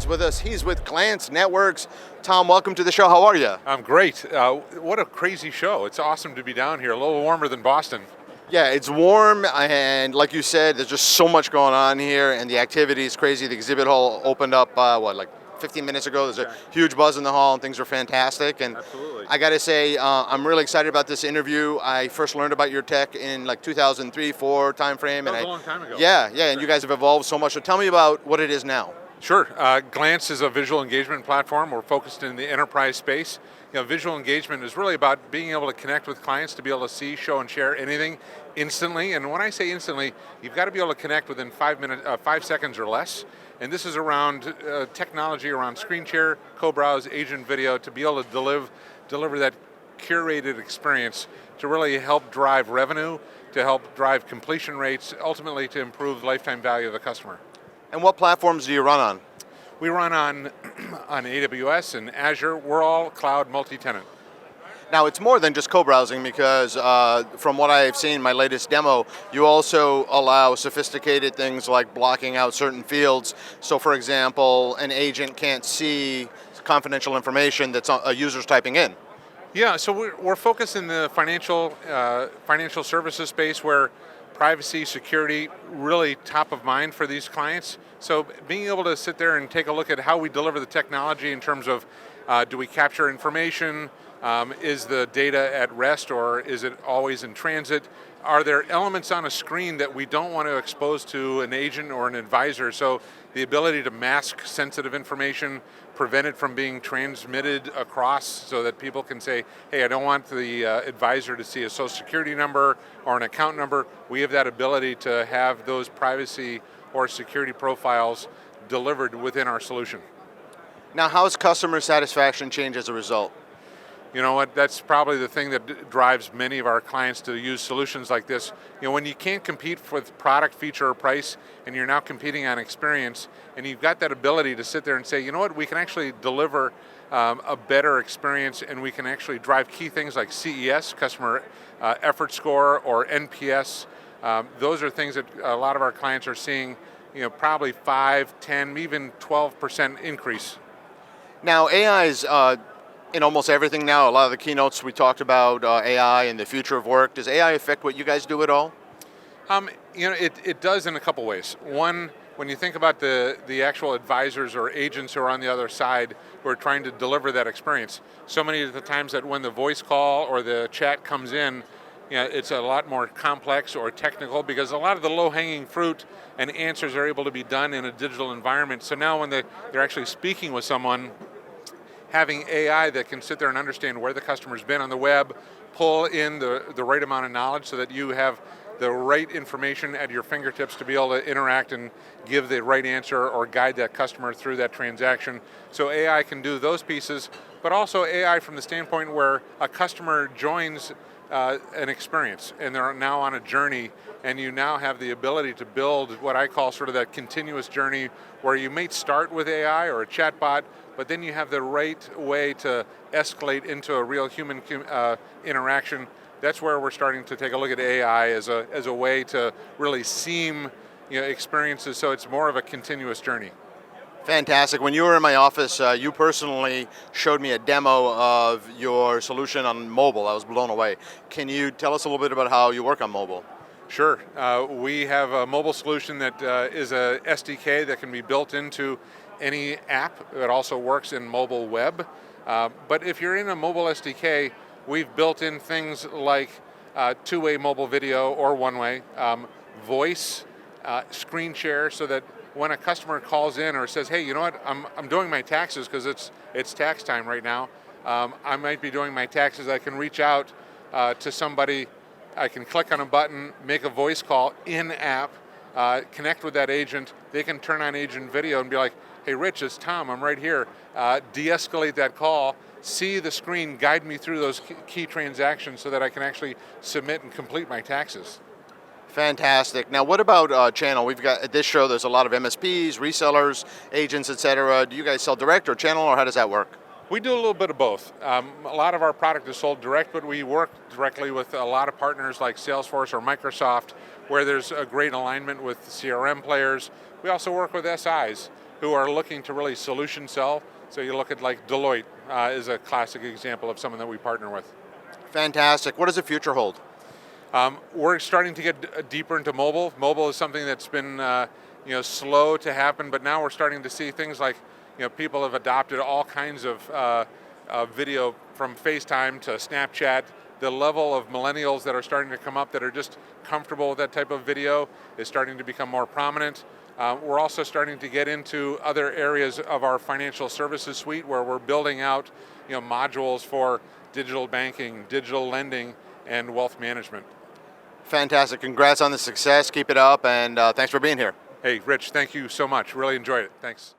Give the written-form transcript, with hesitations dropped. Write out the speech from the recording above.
With us. He's with Glance Networks. Tom, welcome to the show. How are you? I'm great. What a crazy show. It's awesome to be down here, a little warmer than Boston. Yeah, it's warm, and like you said, there's just so much going on here, and the activity is crazy. The exhibit hall opened up, like 15 minutes ago. There's a huge buzz in the hall, and things are fantastic. And absolutely. I got to say, I'm really excited about this interview. I first learned about your tech in like 2003-4 timeframe. That was a long time ago. Yeah, and you guys have evolved so much. So tell me about what it is now. Sure. Glance is a visual engagement platform. We're focused in the enterprise space. Visual engagement is really about being able to connect with clients to be able to see, show, and share anything instantly. And when I say instantly, you've got to be able to connect within 5 seconds or less. And this is around technology around screen share, co-browse, agent video to be able to deliver that curated experience to really help drive revenue, to help drive completion rates, ultimately to improve the lifetime value of the customer. And what platforms do you run on? We run on AWS and Azure. We're all cloud multi-tenant. Now, it's more than just co-browsing because from what I've seen, my latest demo, you also allow sophisticated things like blocking out certain fields. So, for example, an agent can't see confidential information that's a user's typing in. Yeah, so we're focused in the financial services space where privacy, security, really top of mind for these clients. So being able to sit there and take a look at how we deliver the technology in terms of do we capture information, is the data at rest or is it always in transit? Are there elements on a screen that we don't want to expose to an agent or an advisor? So the ability to mask sensitive information, prevent it from being transmitted across so that people can say, hey, I don't want the advisor to see a social security number or an account number. We have that ability to have those privacy or security profiles delivered within our solution. Now, how has customer satisfaction changed as a result? You know what, that's probably the thing that drives many of our clients to use solutions like this. When you can't compete with product, feature, or price, and you're now competing on experience, and you've got that ability to sit there and say, you know what, we can actually deliver a better experience, and we can actually drive key things like CES, customer effort score, or NPS. Those are things that a lot of our clients are seeing, probably 5, 10, even 12% increase. Now, AI is in almost everything now. A lot of the keynotes we talked about AI and the future of work. Does AI affect what you guys do at all? It does in a couple ways. One, when you think about the actual advisors or agents who are on the other side who are trying to deliver that experience, so many of the times that when the voice call or the chat comes in, it's a lot more complex or technical because a lot of the low-hanging fruit and answers are able to be done in a digital environment. So now when they're actually speaking with someone, having AI that can sit there and understand where the customer's been on the web, pull in the right amount of knowledge so that you have the right information at your fingertips to be able to interact and give the right answer or guide that customer through that transaction. So AI can do those pieces, but also AI from the standpoint where a customer joins an experience and they're now on a journey, and you now have the ability to build what I call sort of that continuous journey where you may start with AI or a chatbot, but then you have the right way to escalate into a real human interaction. That's where we're starting to take a look at AI as a way to really seam experiences, so it's more of a continuous journey. Fantastic. When you were in my office, you personally showed me a demo of your solution on mobile. I was blown away. Can you tell us a little bit about how you work on mobile? Sure. We have a mobile solution that is a SDK that can be built into any app. It also works in mobile web. But if you're in a mobile SDK, we've built in things like two-way mobile video or one-way, voice, screen share, so that when a customer calls in or says, hey, you know what, I'm doing my taxes because it's tax time right now. I might be doing my taxes. I can reach out to somebody. I can click on a button, make a voice call in-app, connect with that agent. They can turn on agent video and be like, hey Rich, it's Tom, I'm right here. De-escalate that call, see the screen, guide me through those key transactions so that I can actually submit and complete my taxes. Fantastic. Now, what about channel? We've got at this show. There's a lot of MSPs, resellers, agents, etc. Do you guys sell direct or channel, or how does that work? We do a little bit of both. A lot of our product is sold direct, but we work directly with a lot of partners like Salesforce or Microsoft, where there's a great alignment with CRM players. We also work with SIs who are looking to really solution sell. So you look at like Deloitte is a classic example of someone that we partner with. Fantastic. What does the future hold? We're starting to get deeper into mobile. Mobile is something that's been slow to happen, but now we're starting to see things like people have adopted all kinds of video from FaceTime to Snapchat. The level of millennials that are starting to come up that are just comfortable with that type of video is starting to become more prominent. We're also starting to get into other areas of our financial services suite where we're building out modules for digital banking, digital lending, and wealth management. Fantastic. Congrats on the success. Keep it up, and thanks for being here. Hey, Rich, thank you so much. Really enjoyed it. Thanks.